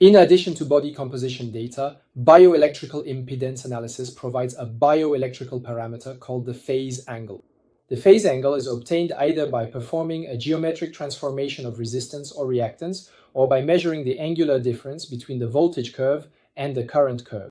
In addition to body composition data, bioelectrical impedance analysis provides a bioelectrical parameter called the phase angle. The phase angle is obtained either by performing a geometric transformation of resistance or reactance, or by measuring the angular difference between the voltage curve and the current curve.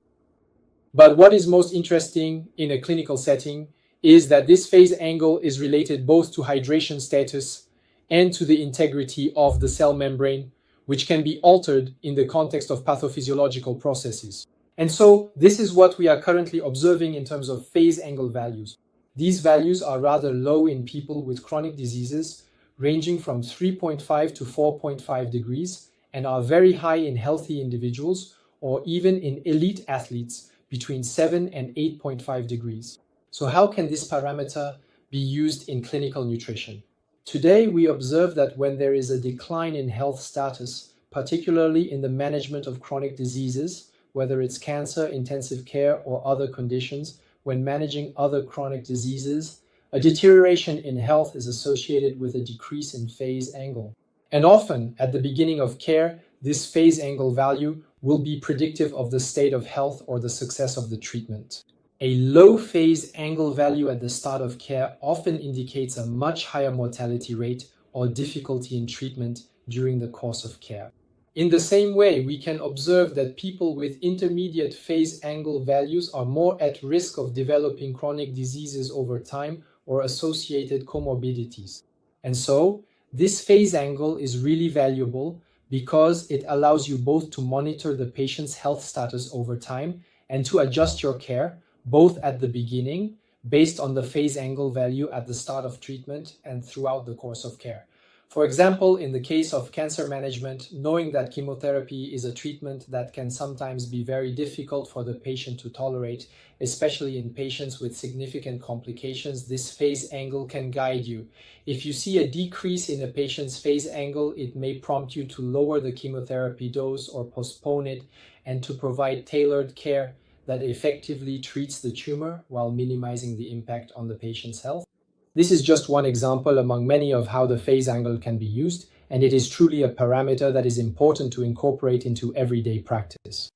But what is most interesting in a clinical setting is that this phase angle is related both to hydration status and to the integrity of the cell membrane, which can be altered in the context of pathophysiological processes. And so this is what we are currently observing in terms of phase angle values. These values are rather low in people with chronic diseases, ranging from 3.5 to 4.5 degrees, and are very high in healthy individuals or even in elite athletes between 7 and 8.5 degrees. So how can this parameter be used in clinical nutrition? Today, we observe that when there is a decline in health status, particularly in the management of chronic diseases, whether it's cancer, intensive care, or other conditions, when managing other chronic diseases, a deterioration in health is associated with a decrease in phase angle. And often, at the beginning of care, this phase angle value will be predictive of the state of health or the success of the treatment. A low phase angle value at the start of care often indicates a much higher mortality rate or difficulty in treatment during the course of care. In the same way, we can observe that people with intermediate phase angle values are more at risk of developing chronic diseases over time or associated comorbidities. And so, this phase angle is really valuable because it allows you both to monitor the patient's health status over time and to adjust your care, both at the beginning, based on the phase angle value at the start of treatment and throughout the course of care. For example, in the case of cancer management, knowing that chemotherapy is a treatment that can sometimes be very difficult for the patient to tolerate, especially in patients with significant complications, this phase angle can guide you. If you see a decrease in a patient's phase angle, it may prompt you to lower the chemotherapy dose or postpone it, and to provide tailored care that effectively treats the tumor while minimizing the impact on the patient's health. This is just one example among many of how the phase angle can be used, and it is truly a parameter that is important to incorporate into everyday practice.